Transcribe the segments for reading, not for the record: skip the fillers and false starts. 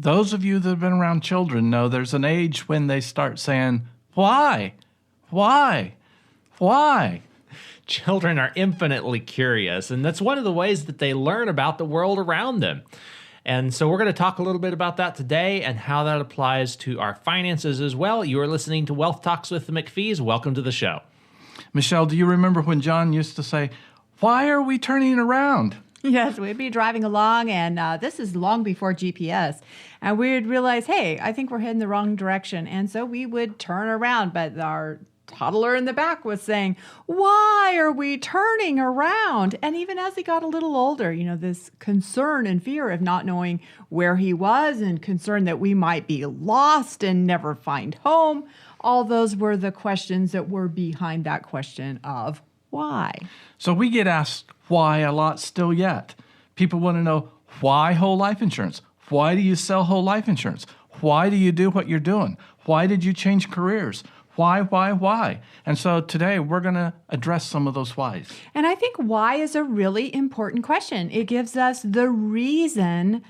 Those of you that have been around children know there's an age when they start saying, why? Why? Why? Children are infinitely curious, and that's one of the ways that they learn about the world around them. And so we're going to talk a little bit about that today and how that applies to our finances as well. You are listening to Wealth Talks with the McPhees. Welcome to the show. Michelle, do you remember when John used to say, why are we turning around? Yes, we'd be driving along, and this is long before GPS, and we'd realize, hey, I think we're heading the wrong direction, and so we would turn around, but our toddler in the back was saying, why are we turning around? And even as he got a little older, this concern and fear of not knowing where he was and concern that we might be lost and never find home, all those were the questions that were behind that question of why. So we get asked why a lot still yet. People want to know, why whole life insurance? Why do you sell whole life insurance? Why do you do what you're doing? Why did you change careers? Why? And so today we're going to address some of those whys. And I think why is a really important question. It gives us the reason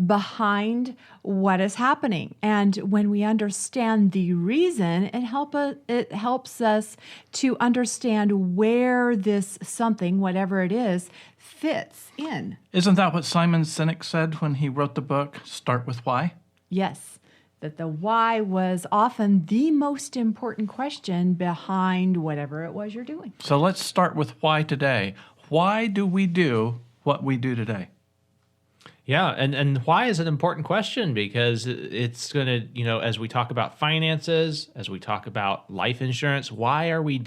behind what is happening. And when we understand the reason, it helps us to understand where this something, whatever it is, fits in. Isn't that what Simon Sinek said when he wrote the book, Start With Why? Yes. That the why was often the most important question behind whatever it was you're doing. So let's start with why today. Why do we do what we do today? Yeah, and why is an important question? Because it's going to, as we talk about finances, as we talk about life insurance, why are we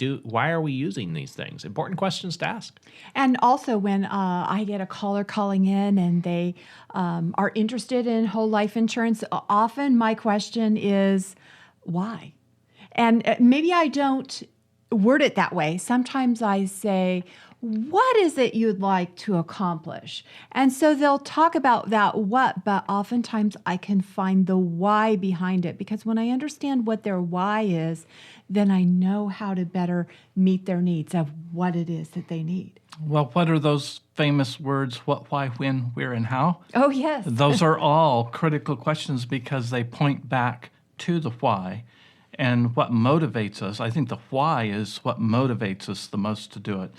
using these things? Important questions to ask. And also when I get a caller calling in and they are interested in whole life insurance, often my question is, why? And maybe I don't word it that way. Sometimes I say, what is it you'd like to accomplish? And so they'll talk about that what, but oftentimes I can find the why behind it, because when I understand what their why is, then I know how to better meet their needs of what it is that they need. Well, what are those famous words, what, why, when, where, and how? Oh, yes. Those are all critical questions because they point back to the why and what motivates us. I think the why is what motivates us the most to do it.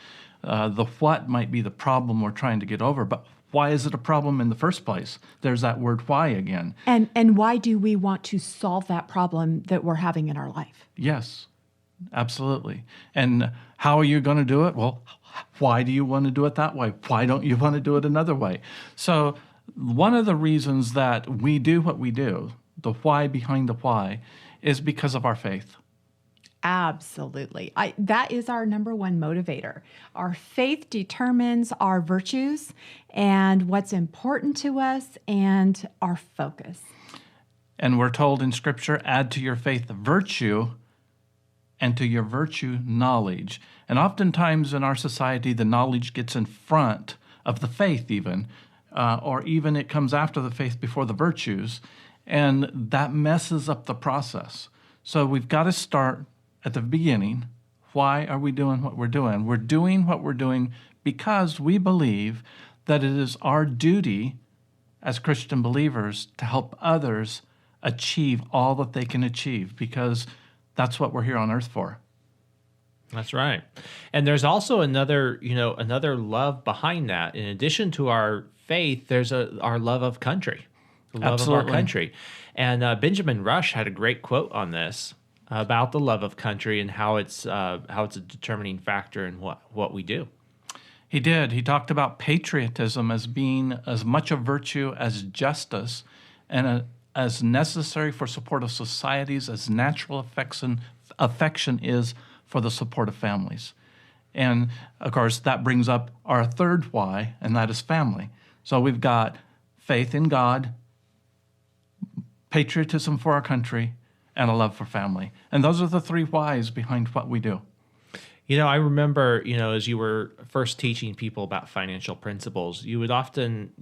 The what might be the problem we're trying to get over, but why is it a problem in the first place? There's that word why again. And why do we want to solve that problem that we're having in our life? Yes, absolutely. And how are you going to do it? Well, why do you want to do it that way? Why don't you want to do it another way? So one of the reasons that we do what we do, the why behind the why, is because of our faith. Absolutely. That is our number one motivator. Our faith determines our virtues and what's important to us and our focus. And we're told in Scripture, add to your faith virtue, and to your virtue knowledge. And oftentimes in our society, the knowledge gets in front of the faith even, or even it comes after the faith before the virtues, and that messes up the process. So we've got to start at the beginning. Why are we doing what we're doing? We're doing what we're doing because we believe that it is our duty as Christian believers to help others achieve all that they can achieve, because that's what we're here on earth for. That's right. And there's also another love behind that. In addition to our faith, there's our love of country, the love Absolutely. of our country. And Benjamin Rush had a great quote on this about the love of country and how it's a determining factor in what we do. He did. He talked about patriotism as being as much a virtue as justice and as necessary for support of societies as natural affection is for the support of families. And, of course, that brings up our third why, and that is family. So we've got faith in God, patriotism for our country, and a love for family. And those are the three whys behind what we do. I remember, as you were first teaching people about financial principles, you would often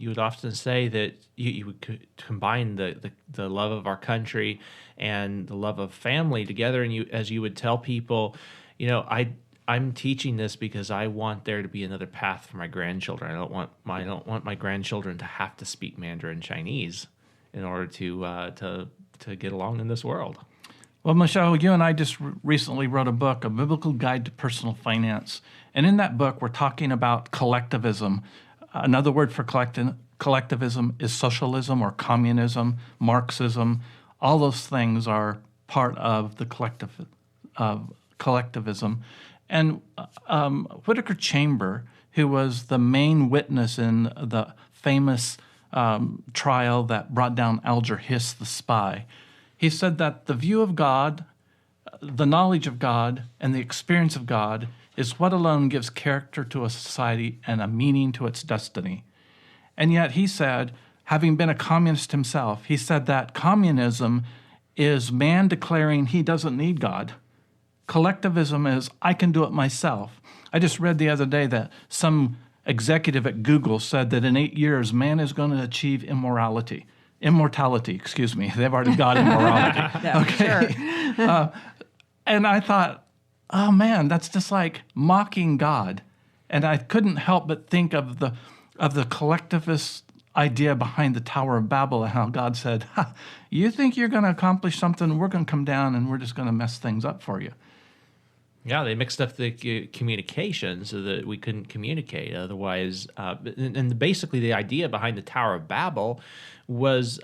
say that you would combine the love of our country and the love of family together, and as you would tell people, I'm teaching this because I want there to be another path for my grandchildren. I don't want my grandchildren to have to speak Mandarin Chinese. in order to get along in this world. Well, Michelle, you and I just recently wrote a book, A Biblical Guide to Personal Finance. And in that book, we're talking about collectivism. Another word for collectivism is socialism or communism, Marxism. All those things are part of the collectivism. And Whittaker Chamber, who was the main witness in the famous trial that brought down Alger Hiss, the spy, he said that the view of God, the knowledge of God, and the experience of God is what alone gives character to a society and a meaning to its destiny. And yet he said, having been a communist himself, he said that communism is man declaring he doesn't need God. Collectivism is, I can do it myself. I just read the other day that some executive at Google said that in 8 years, man is going to achieve immortality. They've already got immorality. No, okay. Sure. And I thought, oh man, that's just like mocking God. And I couldn't help but think of the collectivist idea behind the Tower of Babel and how God said, you think you're going to accomplish something, we're going to come down and we're just going to mess things up for you. Yeah, they mixed up the communication so that we couldn't communicate. Otherwise, and basically the idea behind the Tower of Babel was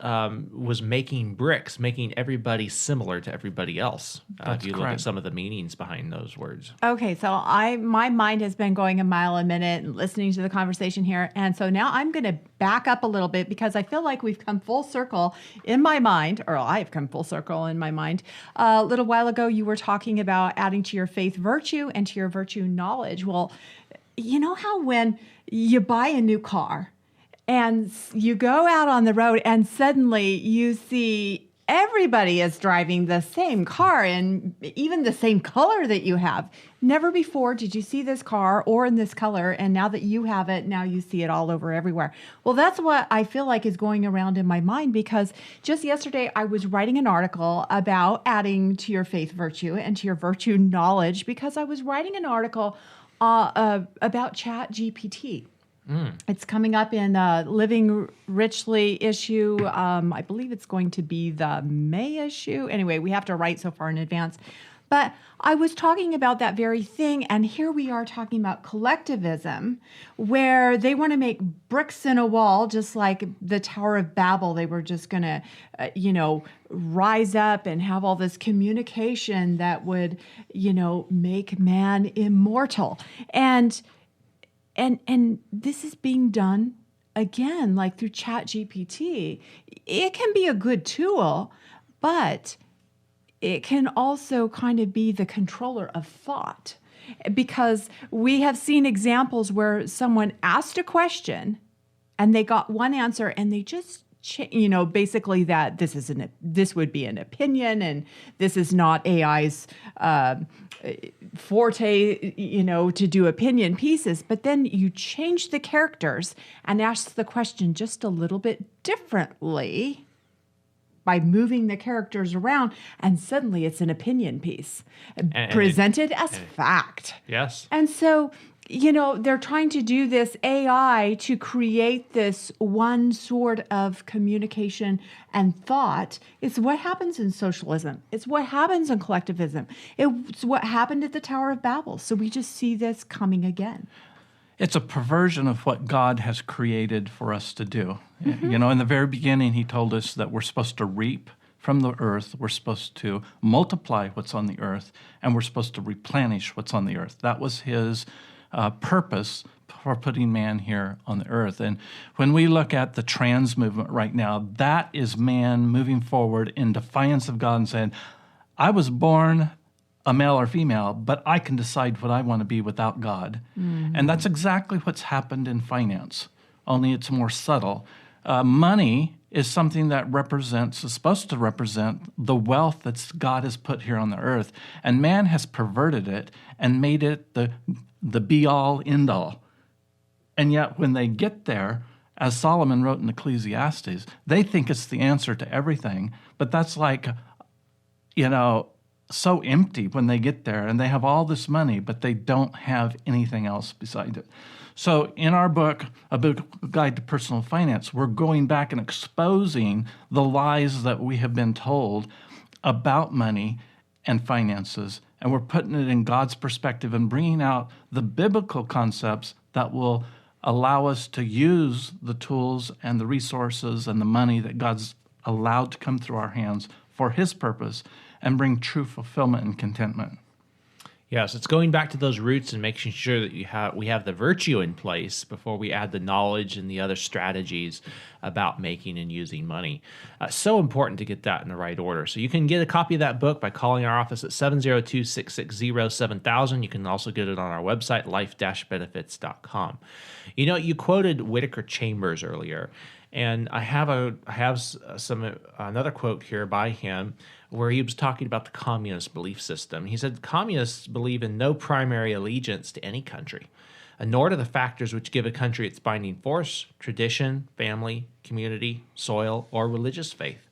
making bricks, making everybody similar to everybody else. If you look at some of the meanings behind those words. Okay, so my mind has been going a mile a minute and listening to the conversation here, and so now I'm going to back up a little bit because I feel like we've come full circle in my mind, or I've come full circle in my mind. A little while ago, you were talking about adding to your faith virtue and to your virtue knowledge. Well, you know how when you buy a new car and you go out on the road and suddenly you see everybody is driving the same car and even the same color that you have. Never before did you see this car or in this color, and now that you have it, now you see it all over everywhere. Well, that's what I feel like is going around in my mind, because just yesterday I was writing an article about adding to your faith virtue and to your virtue knowledge, because I was writing an article about ChatGPT. It's coming up in Living Richly issue. I believe it's going to be the May issue. Anyway, we have to write so far in advance. But I was talking about that very thing, and here we are talking about collectivism, where they want to make bricks in a wall, just like the Tower of Babel. They were just going to, rise up and have all this communication that would, make man immortal. And this is being done again, like through ChatGPT. It can be a good tool, but it can also kind of be the controller of thought, because we have seen examples where someone asked a question and they got one answer and they just basically that this would be an opinion and this is not AI's forte, to do opinion pieces. But then you change the characters and ask the question just a little bit differently by moving the characters around, and suddenly it's an opinion piece presented as fact. Yes. And so, they're trying to do this AI to create this one sort of communication and thought. It's what happens in socialism. It's what happens in collectivism. It's what happened at the Tower of Babel. So we just see this coming again. It's a perversion of what God has created for us to do. Mm-hmm. In the very beginning, he told us that we're supposed to reap from the earth, we're supposed to multiply what's on the earth, and we're supposed to replenish what's on the earth. That was his purpose for putting man here on the earth. And when we look at the trans movement right now, that is man moving forward in defiance of God and saying, I was born a male or female, but I can decide what I want to be without God. Mm-hmm. And that's exactly what's happened in finance, only it's more subtle. Money is something that is supposed to represent the wealth that God has put here on the earth. And man has perverted it and made it the be-all, end-all. And yet when they get there, as Solomon wrote in Ecclesiastes, they think it's the answer to everything. But that's like, so empty when they get there, and they have all this money, but they don't have anything else beside it. So in our book, A Biblical Guide to Personal Finance, we're going back and exposing the lies that we have been told about money and finances, and we're putting it in God's perspective and bringing out the biblical concepts that will allow us to use the tools and the resources and the money that God's allowed to come through our hands for His purpose and bring true fulfillment and contentment. Yes, it's going back to those roots and making sure that we have the virtue in place before we add the knowledge and the other strategies about making and using money. So important to get that in the right order. So you can get a copy of that book by calling our office at 702-660-7000. You can also get it on our website, life-benefits.com. You know, you quoted Whittaker Chambers earlier, and I have another quote here by him where he was talking about the communist belief system. He said, communists believe in no primary allegiance to any country, nor to the factors which give a country its binding force, tradition, family, community, soil, or religious faith.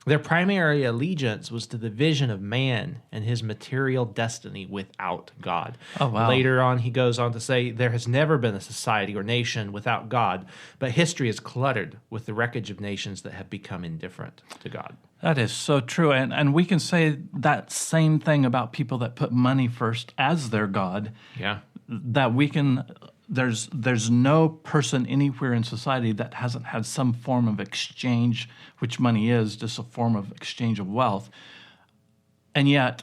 Their primary allegiance was to the vision of man and his material destiny without God. Oh, wow. Later on, he goes on to say, there has never been a society or nation without God, but history is cluttered with the wreckage of nations that have become indifferent to God. That is so true. And we can say that same thing about people that put money first as their God. Yeah. That we can, there's no person anywhere in society that hasn't had some form of exchange, which money is, just a form of exchange of wealth. And yet,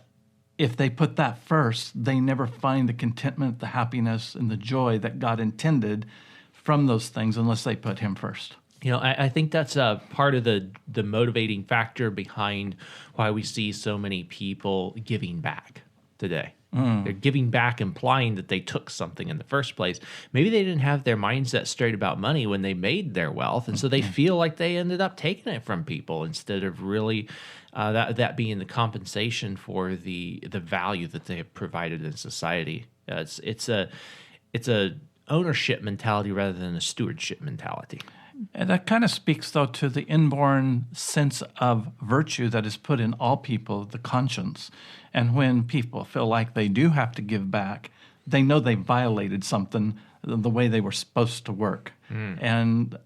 if they put that first, they never find the contentment, the happiness, and the joy that God intended from those things unless they put Him first. You know, I think that's a part of the motivating factor behind why we see so many people giving back today. They're giving back, implying that they took something in the first place. Maybe they didn't have their mindset straight about money when they made their wealth, and so they feel like they ended up taking it from people instead of really that being the compensation for the value that they have provided in society. It's a ownership mentality rather than a stewardship mentality. And that kind of speaks, though, to the inborn sense of virtue that is put in all people, the conscience. And when people feel like they do have to give back, they know they violated something the way they were supposed to work. And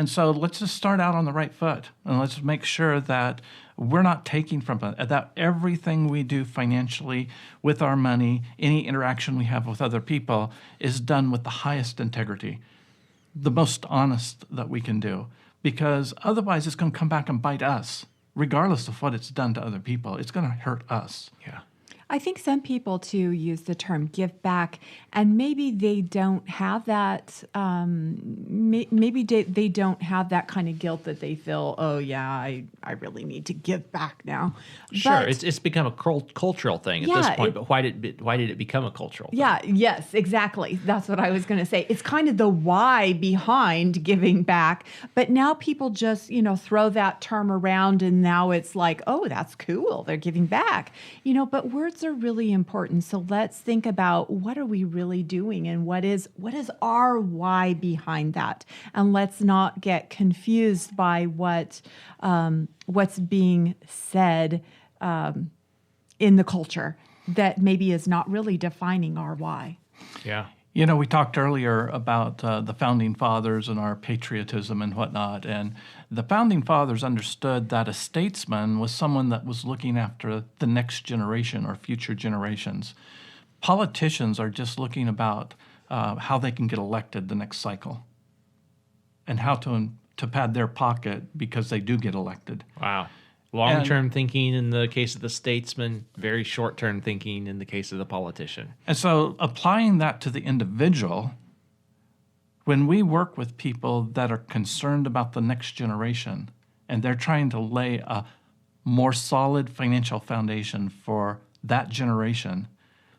so let's just start out on the right foot, and let's make sure that we're not taking from it, that everything we do financially with our money, any interaction we have with other people, is done with the highest integrity, the most honest that we can do, because otherwise it's going to come back and bite us. Regardless of what it's done to other people, it's going to hurt us. Yeah. I think some people, too, use the term give back, and maybe they don't have that, they don't have that kind of guilt that they feel, oh, yeah, I really need to give back now. Sure, But, it's become a cultural thing at this point, but why did it become a cultural thing? yeah, yes, exactly. That's what I was going to say. It's kind of the why behind giving back, but now people just, throw that term around, and now it's like, oh, that's cool, they're giving back. But words are really important. So let's think about, what are we really doing, and what is our why behind that? And let's not get confused by what's being said in the culture that maybe is not really defining our why. Yeah. We talked earlier about the Founding Fathers and our patriotism and whatnot, and the Founding Fathers understood that a statesman was someone that was looking after the next generation or future generations. Politicians are just looking about how they can get elected the next cycle and how to pad their pocket because they do get elected. Wow. Long-term thinking in the case of the statesman, very short-term thinking in the case of the politician. And so applying that to the individual, when we work with people that are concerned about the next generation and they're trying to lay a more solid financial foundation for that generation,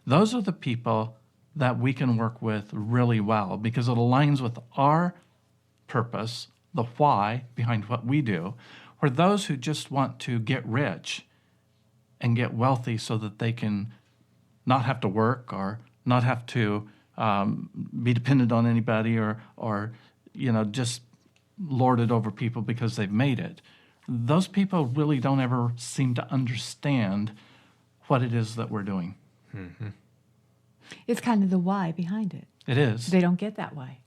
those are the people that we can work with really well because it aligns with our purpose, the why behind what we do. For those who just want to get rich and get wealthy so that they can not have to work or not have to be dependent on anybody or just lord it over people because they've made it. Those people really don't ever seem to understand what it is that we're doing. It's kind of the why behind it. It is. They don't get that why.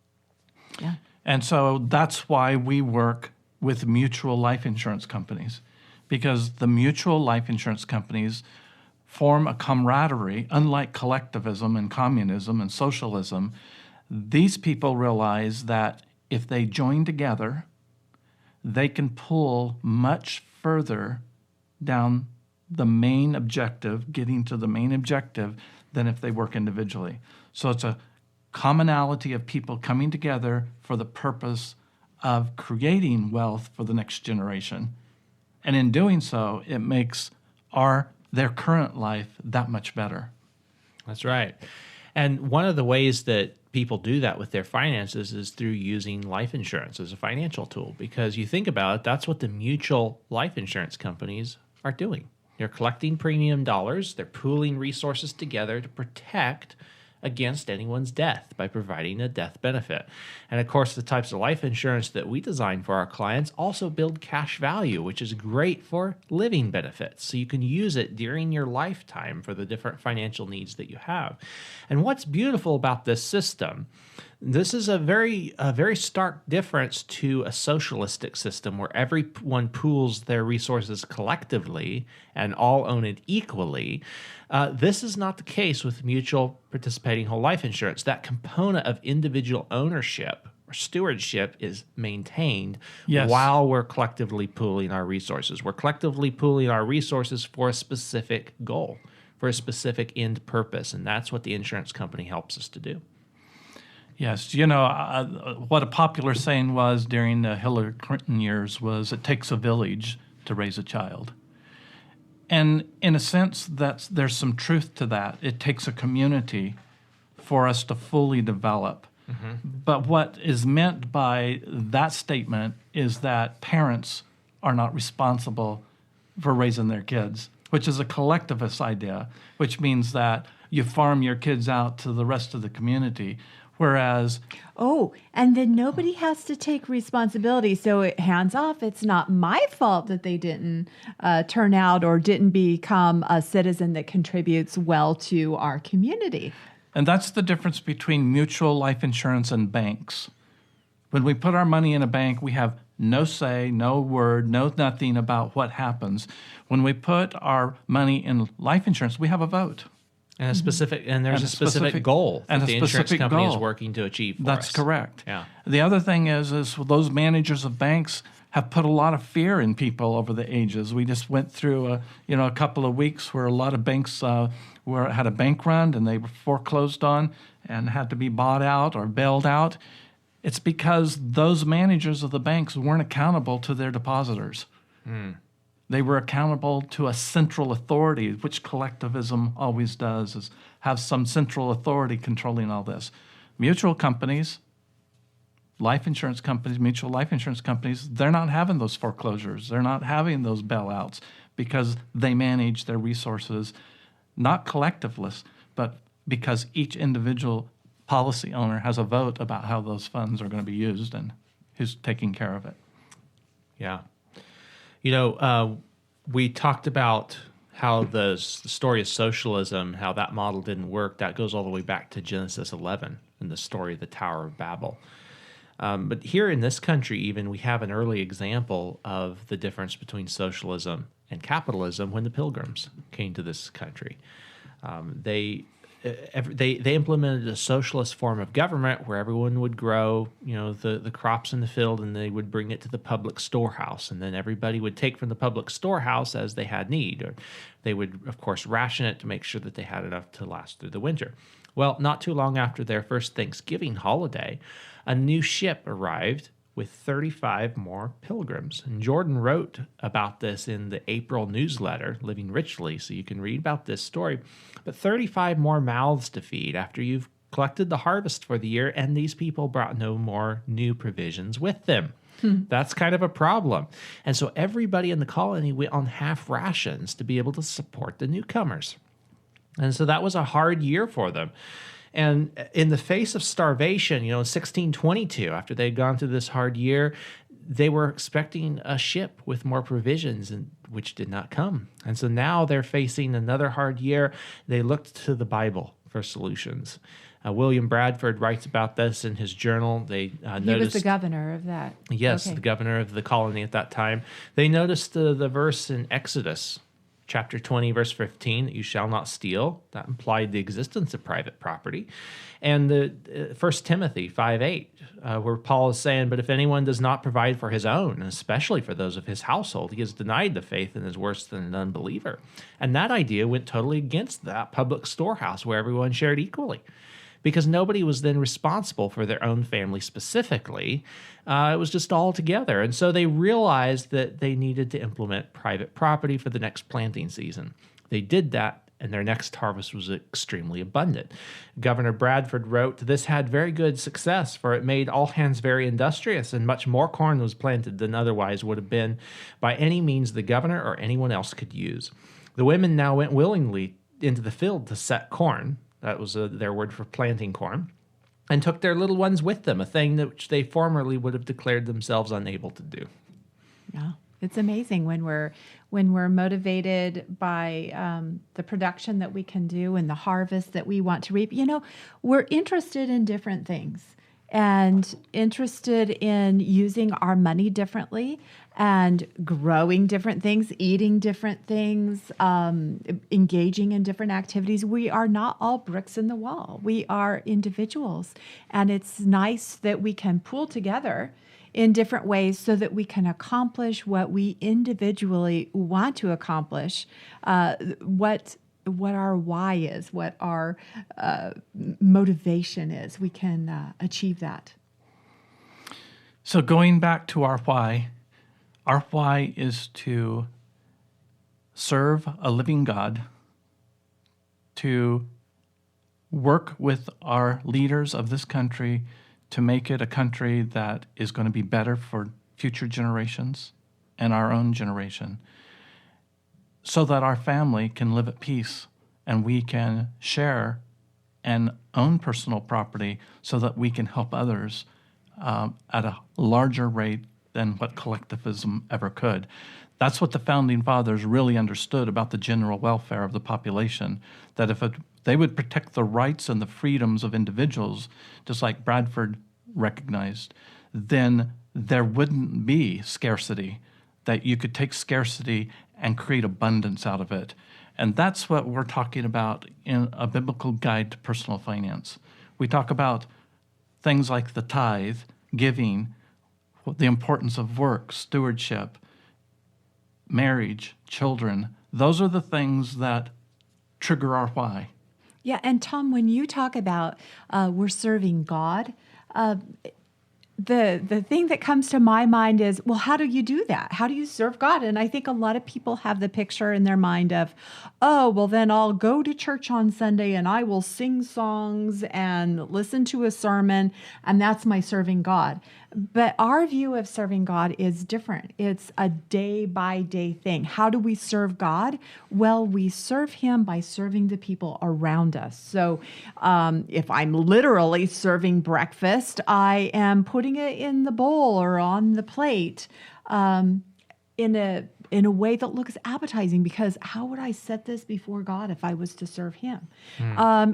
Yeah. And so that's why we work with mutual life insurance companies, because the mutual life insurance companies form a camaraderie. Unlike collectivism and communism and socialism, these people realize that if they join together, they can pull much further down the main objective, getting to the main objective, than if they work individually. So it's a commonality of people coming together for the purpose of creating wealth for the next generation. And in doing so, it makes their current life that much better. That's right. And one of the ways that people do that with their finances is through using life insurance as a financial tool. Because you think about it, that's what the mutual life insurance companies are doing. They're collecting premium dollars. They're pooling resources together to protect against anyone's death by providing a death benefit. And of course, the types of life insurance that we design for our clients also build cash value, which is great for living benefits. So you can use it during your lifetime for the different financial needs that you have. And what's beautiful about this system, this is a very stark difference to a socialistic system where everyone pools their resources collectively and all own it equally. This is not the case with mutual participating whole life insurance. That component of individual ownership or stewardship is maintained while we're collectively pooling our resources. We're collectively pooling our resources for a specific goal, for a specific end purpose, and that's what the insurance company helps us to do. Yes, what a popular saying was during the Hillary Clinton years was, it takes a village to raise a child. And in a sense, there's some truth to that. It takes a community for us to fully develop. Mm-hmm. But what is meant by that statement is that parents are not responsible for raising their kids, which is a collectivist idea, which means that you farm your kids out to the rest of the community. Whereas... Oh, and then nobody has to take responsibility. So hands off, it's not my fault that they didn't turn out or didn't become a citizen that contributes well to our community. And that's the difference between mutual life insurance and banks. When we put our money in a bank, we have no say, no word, no nothing about what happens. When we put our money in life insurance, we have a vote. And there's a specific goal that the insurance company is working to achieve for us. That's correct. Yeah. The other thing is those managers of banks have put a lot of fear in people over the ages. We just went through a couple of weeks where a lot of banks had a bank run and they were foreclosed on and had to be bought out or bailed out. It's because those managers of the banks weren't accountable to their depositors. They were accountable to a central authority, which collectivism always does, is have some central authority controlling all this. Mutual companies, life insurance companies, mutual life insurance companies, they're not having those foreclosures. They're not having those bailouts because they manage their resources, not collectiveless, but because each individual policy owner has a vote about how those funds are going to be used and who's taking care of it. Yeah. We talked about how the story of socialism, how that model didn't work. That goes all the way back to Genesis 11 and the story of the Tower of Babel. But here in this country, even, we have an early example of the difference between socialism and capitalism when the Pilgrims came to this country. They implemented a socialist form of government where everyone would grow, the crops in the field, and they would bring it to the public storehouse, and then everybody would take from the public storehouse as they had need. Or they would, of course, ration it to make sure that they had enough to last through the winter. Well, not too long after their first Thanksgiving holiday, a new ship arrived with 35 more pilgrims. And Jordan wrote about this in the April newsletter, Living Richly, so you can read about this story. But 35 more mouths to feed after you've collected the harvest for the year, and these people brought no more new provisions with them. That's kind of a problem. And so everybody in the colony went on half rations to be able to support the newcomers. And so that was a hard year for them. And in the face of starvation, in 1622, after they'd gone through this hard year, they were expecting a ship with more provisions, and which did not come. And so now they're facing another hard year. They looked to the Bible for solutions. William Bradford writes about this in his journal. They He noticed was the governor of that. Yes, Okay. the governor of the colony at that time. They noticed the verse in Exodus, chapter 20, verse 15, that you shall not steal. That implied the existence of private property. And the 1 Timothy 5:8, where Paul is saying, but if anyone does not provide for his own, and especially for those of his household, he has denied the faith and is worse than an unbeliever. And that idea went totally against that public storehouse where everyone shared equally, because nobody was then responsible for their own family specifically. It was just all together. And so they realized that they needed to implement private property for the next planting season. They did that, and their next harvest was extremely abundant. Governor Bradford wrote, this had very good success, for it made all hands very industrious, and much more corn was planted than otherwise would have been by any means the governor or anyone else could use. The women now went willingly into the field to set corn. That was their word for planting corn, and took their little ones with them, a thing that which they formerly would have declared themselves unable to do. Yeah, it's amazing when we're motivated by the production that we can do and the harvest that we want to reap. You know, we're interested in different things and interested in using our money differently and growing different things, eating different things, engaging in different activities. We are not all bricks in the wall. We are individuals. And it's nice that we can pool together in different ways so that we can accomplish what we individually want to accomplish, what our why is, what our motivation is. We can achieve that. So going back to our why is to serve a living God, to work with our leaders of this country to make it a country that is going to be better for future generations and our own generation, so that our family can live at peace and we can share and own personal property so that we can help others at a larger rate than what collectivism ever could. That's what the Founding Fathers really understood about the general welfare of the population, that if they would protect the rights and the freedoms of individuals, just like Bradford recognized, then there wouldn't be scarcity, that you could take scarcity and create abundance out of it. And that's what we're talking about in A Biblical Guide to Personal Finance. We talk about things like the tithe, giving, the importance of work, stewardship, marriage, children. Those are the things that trigger our why. Yeah, and Tom, when you talk about we're serving God, the thing that comes to my mind is, well, how do you do that? How do you serve God? And I think a lot of people have the picture in their mind of, oh, well, then I'll go to church on Sunday and I will sing songs and listen to a sermon, and that's my serving God. But our view of serving God is different. It's a day-by-day thing. How do we serve God? Well, we serve Him by serving the people around us. So if I'm literally serving breakfast, I am putting it in the bowl or on the plate in a way that looks appetizing, because how would I set this before God if I was to serve Him?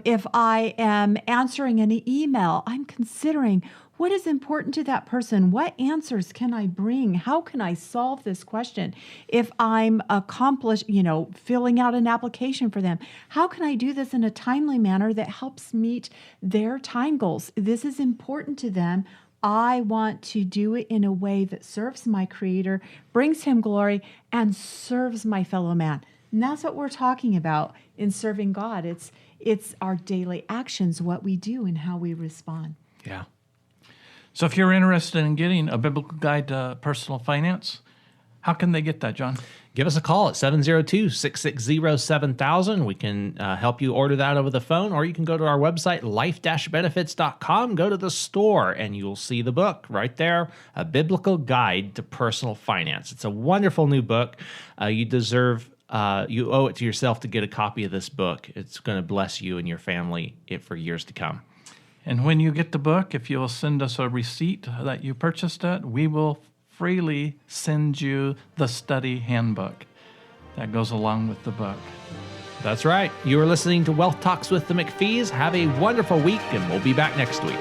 If I am answering an email, I'm considering what is important to that person. What answers can I bring? How can I solve this question? If I'm filling out an application for them, how can I do this in a timely manner that helps meet their time goals? This is important to them. I want to do it in a way that serves my Creator, brings Him glory, and serves my fellow man. And that's what we're talking about in serving God. It's our daily actions, what we do and how we respond. Yeah. So if you're interested in getting A Biblical Guide to Personal Finance, how can they get that, John? Give us a call at 702-660-7000. We can help you order that over the phone, or you can go to our website, life-benefits.com, go to the store, and you'll see the book right there, A Biblical Guide to Personal Finance. It's a wonderful new book. You owe it to yourself to get a copy of this book. It's going to bless you and your family for years to come. And when you get the book, if you'll send us a receipt that you purchased it, we will freely send you the study handbook that goes along with the book. That's right. You are listening to Wealth Talks with the McPhees. Have a wonderful week, and we'll be back next week.